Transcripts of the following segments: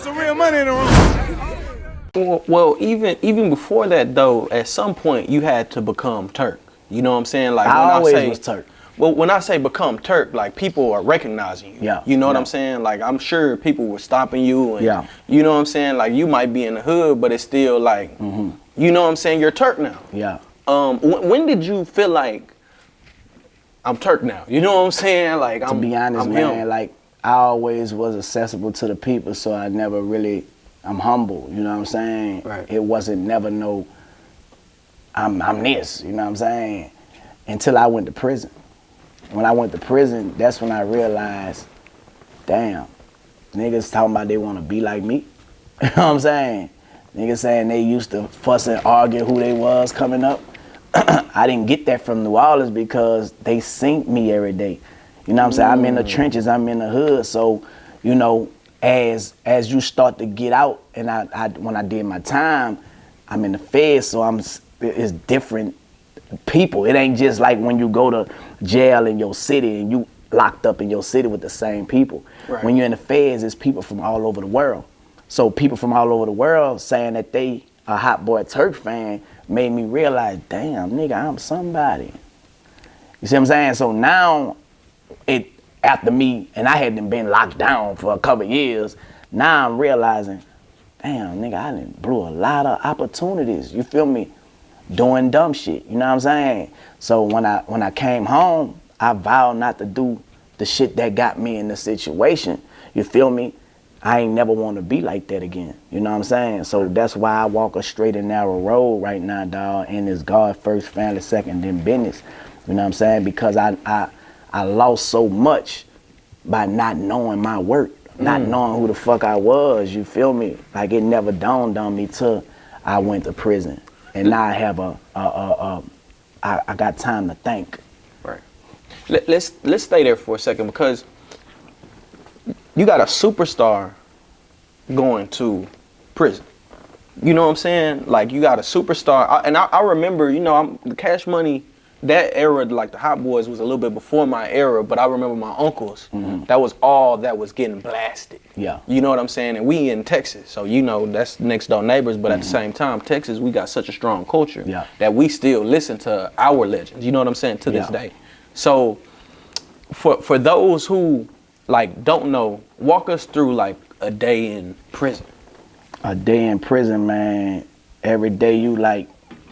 some real money in the room. Well, even before that though, at some point you had to become Turk. You know what I'm saying? Like I always was Turk. Well, when I say become Turk, like people are recognizing you. Yeah. You know what I'm saying? Like I'm sure people were stopping you and yeah. You know what I'm saying? Like you might be in the hood, but it's still like you know what I'm saying, you're Turk now. Yeah. When did you feel like I'm Turk now? You know what I'm saying? Like to be honest, I'm man, him. like I always was accessible to the people, so I never really I'm humble, you know what I'm saying? Right. It wasn't never no I'm this, you know what I'm saying? Until I went to prison. When I went to prison, that's when I realized, damn, niggas talking about they want to be like me. You know what I'm saying? Niggas saying they used to fuss and argue who they was coming up. I didn't get that from New Orleans because they sink me every day. You know what I'm saying? I'm in the trenches, I'm in the hood. So, you know, as you start to get out, and I when I did my time, I'm in the feds, so it's different people. It ain't just like when you go to jail in your city and you locked up in your city with the same people. Right. When you're in the feds, it's people from all over the world. So people from all over the world saying that they a Hot Boy Turk fan made me realize, damn, nigga, I'm somebody. You see what I'm saying? So now, after me, and I hadn't been locked down for a couple years, now I'm realizing, damn, nigga, I done blew a lot of opportunities. You feel me? Doing dumb shit, you know what I'm saying? So when I came home, I vowed not to do the shit that got me in the situation. You feel me? I ain't never want to be like that again. You know what I'm saying? So that's why I walk a straight and narrow road right now, dawg. And it's God first, family second, then business. You know what I'm saying? Because I lost so much by not knowing my worth, not knowing who the fuck I was. You feel me? Like it never dawned on me till I went to prison. And now I have I got time to think. Right. Let's stay there for a second, because you got a superstar going to prison. You know what I'm saying? Like you got a superstar, I remember, you know, the Cash Money, that era, like the Hot Boys was a little bit before my era, but I remember my uncles. That was all that was getting blasted. Yeah. You know what I'm saying? And we in Texas, so you know that's next door neighbors, but at the same time, Texas, we got such a strong culture that we still listen to our legends. You know what I'm saying? To this day. So for those who like don't know, walk us through like a day in prison. A day in prison, man. Every day you like,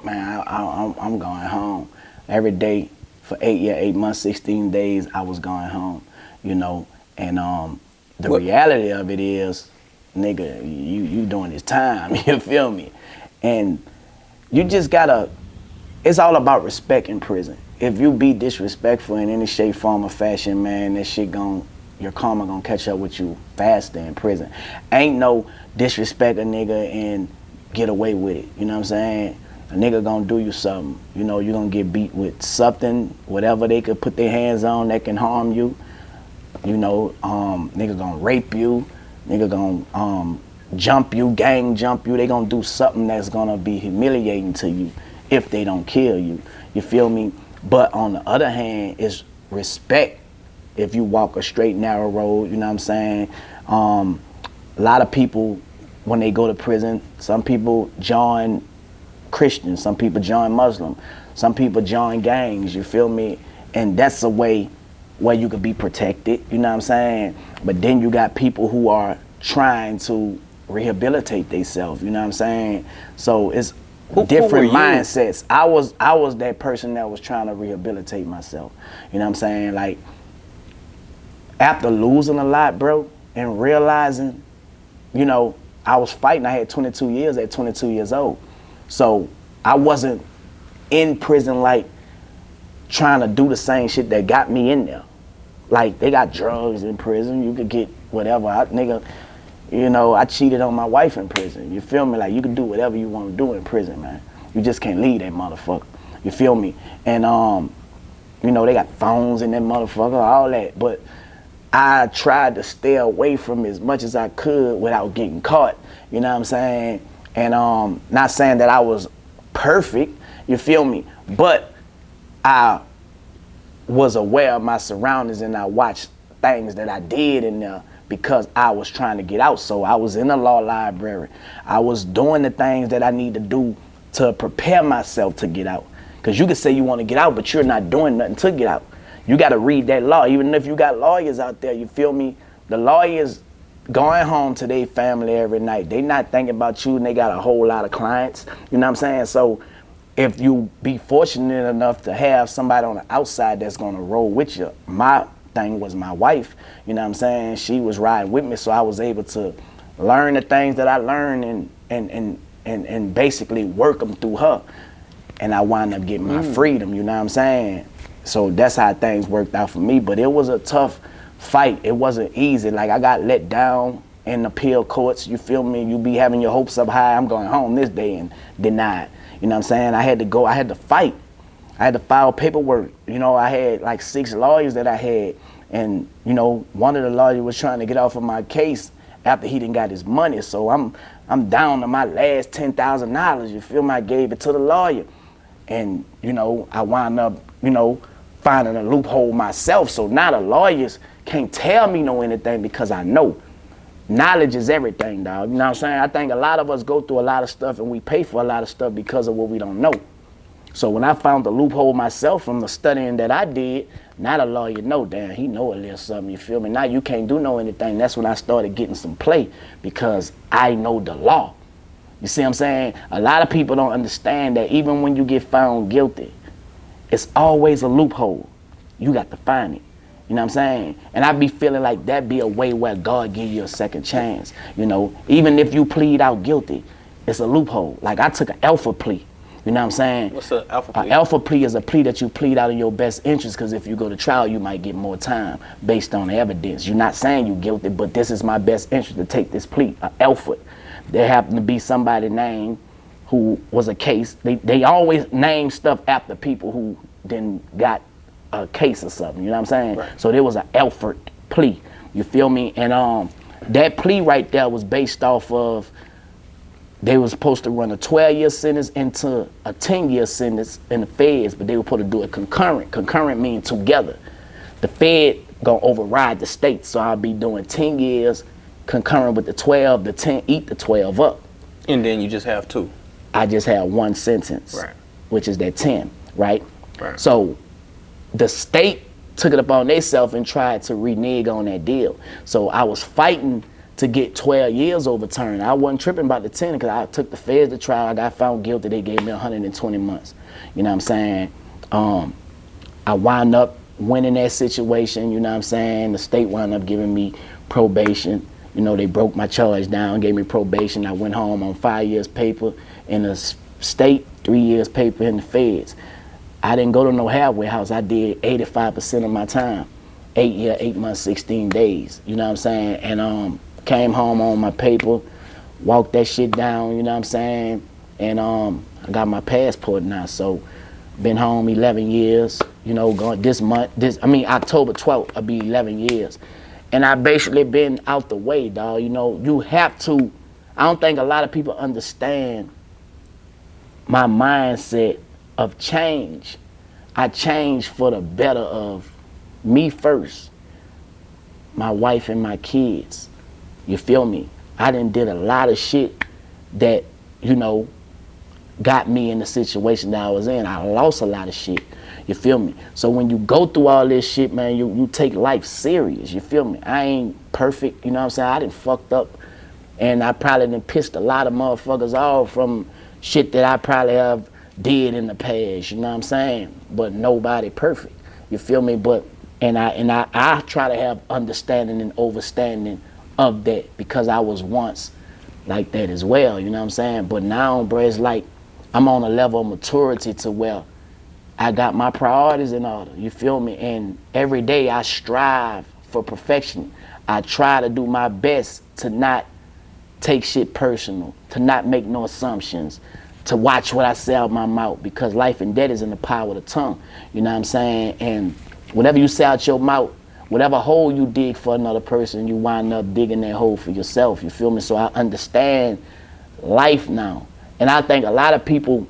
man, I'm going home. Every day for 8 months, 16 days, I was going home, you know. And the reality of it is, nigga, you doing this time, you feel me? And you just gotta, it's all about respect in prison. If you be disrespectful in any shape, form, or fashion, man, that shit your karma gonna catch up with you faster in prison. Ain't no disrespect a nigga and get away with it, you know what I'm saying? A nigga gonna do you something, you know, you gonna get beat with something, whatever they could put their hands on that can harm you. You know, nigga gonna rape you, nigga gonna jump you, gang jump you. They gonna do something that's gonna be humiliating to you if they don't kill you. You feel me? But on the other hand, it's respect if you walk a straight, narrow road, you know what I'm saying? A lot of people, when they go to prison, some people join Christians, some people join Muslim, some people join gangs, you feel me? And that's a way where you could be protected, you know what I'm saying? But then you got people who are trying to rehabilitate themselves, you know what I'm saying? So it's different mindsets. I was that person that was trying to rehabilitate myself, you know what I'm saying? Like, after losing a lot, bro, and realizing, you know, I was fighting, I had 22 years at 22 years old. So I wasn't in prison like trying to do the same shit that got me in there. Like they got drugs in prison, you could get whatever. Nigga, you know, I cheated on my wife in prison. You feel me? Like you can do whatever you want to do in prison, man. You just can't leave that motherfucker. You feel me? And you know, they got phones in that motherfucker, all that. But I tried to stay away from as much as I could without getting caught. You know what I'm saying? And not saying that I was perfect, you feel me? But I was aware of my surroundings and I watched things that I did in there because I was trying to get out. So I was in the law library. I was doing the things that I need to do to prepare myself to get out. Because you can say you want to get out, but you're not doing nothing to get out. You got to read that law. Even if you got lawyers out there, you feel me? The lawyers going home to their family every night. They not thinking about you, and they got a whole lot of clients. You know what I'm saying? So if you be fortunate enough to have somebody on the outside that's going to roll with you, my thing was my wife. You know what I'm saying? She was riding with me, so I was able to learn the things that I learned and basically work them through her. And I wound up getting my freedom, you know what I'm saying? So that's how things worked out for me. But it was a tough fight. It wasn't easy. Like, I got let down in appeal courts, you feel me? You be having your hopes up high, I'm going home this day, and denied. You know what I'm saying? I had to go, I had to fight. I had to file paperwork. You know, I had like 6 lawyers that I had. And, you know, one of the lawyers was trying to get off of my case after he didn't got his money. So I'm down to my last $10,000. You feel me? I gave it to the lawyer. And, you know, I wound up, you know, finding a loophole myself. So now the lawyers can't tell me no anything because I know. Knowledge is everything, dog. You know what I'm saying? I think a lot of us go through a lot of stuff and we pay for a lot of stuff because of what we don't know. So when I found the loophole myself from the studying that I did, now the lawyer know, damn, he know a little something, you feel me? Now you can't do no anything. That's when I started getting some play because I know the law. You see what I'm saying? A lot of people don't understand that even when you get found guilty, it's always a loophole. You got to find it. You know what I'm saying? And I be feeling like that be a way where God give you a second chance. You know, even if you plead out guilty, it's a loophole. Like, I took an alpha plea. You know what I'm saying? What's an alpha plea? An alpha plea is a plea that you plead out in your best interest, because if you go to trial, you might get more time based on the evidence. You're not saying you're guilty, but this is my best interest to take this plea, an alpha. There happened to be somebody named who was a case. They always name stuff after people who then got a case or something, you know what I'm saying? Right. So there was an Alfred plea, you feel me? And that plea right there was based off of, they were supposed to run a 12-year sentence into a 10-year sentence in the feds, but they were supposed to do it concurrent. Concurrent means together. The Fed gonna override the state, so I'll be doing 10 years concurrent with the 12, the 10, eat the 12 up. And then you just have 2. I just had one sentence, right, which is that 10, right? Right. So the state took it upon themselves and tried to renege on that deal. So I was fighting to get 12 years overturned. I wasn't tripping about the 10 because I took the feds to trial. I got found guilty. They gave me 120 months. You know what I'm saying? I wound up winning that situation. You know what I'm saying? The state wound up giving me probation. You know, they broke my charge down, gave me probation. I went home on 5 years paper in the state, 3 years paper in the feds. I didn't go to no halfway house. I did 85% of my time. 8 years, 8 months, 16 days. You know what I'm saying? And came home on my paper, walked that shit down, you know what I'm saying? And I got my passport now. So been home 11 years, you know, going this month, October 12th, I'll be 11 years. And I basically been out the way, dog. You know, you have to, I don't think a lot of people understand my mindset of change. I changed for the better of me first, my wife and my kids. You feel me? I done did a lot of shit that, you know, got me in the situation that I was in. I lost a lot of shit. You feel me? So when you go through all this shit, man, you take life serious. You feel me? I ain't perfect, you know what I'm saying? I done fucked up, and I probably done pissed a lot of motherfuckers off from shit that I probably have did in the past, you know what I'm saying? But nobody perfect. You feel me? But I try to have understanding and overstanding of that, because I was once like that as well, you know what I'm saying? But now, bro, it's like I'm on a level of maturity to where I got my priorities in order, you feel me? And every day I strive for perfection. I try to do my best to not take shit personal, to not make no assumptions, to watch what I say out my mouth, because life and death is in the power of the tongue, you know what I'm saying? And whatever you say out your mouth, whatever hole you dig for another person, you wind up digging that hole for yourself, you feel me? So I understand life now. And I think a lot of people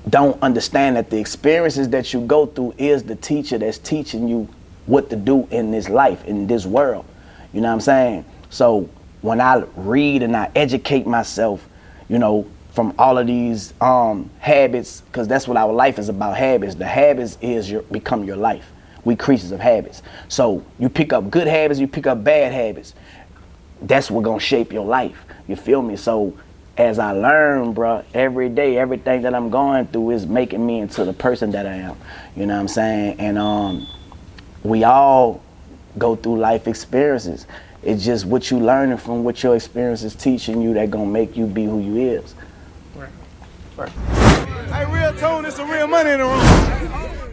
don't understand that the experiences that you go through is the teacher that's teaching you what to do in this life, in this world. You know what I'm saying? So when I read and I educate myself, you know, from all of these habits, because that's what our life is about, habits. The habits is become your life. We creatures of habits. So you pick up good habits, you pick up bad habits. That's what's gonna shape your life. You feel me? So as I learn, bro, every day, everything that I'm going through is making me into the person that I am. You know what I'm saying? And we all go through life experiences. It's just what you learning from what your experience is teaching you that gonna make you be who you is. Right. Hey, RealToon, it's some real money in the room.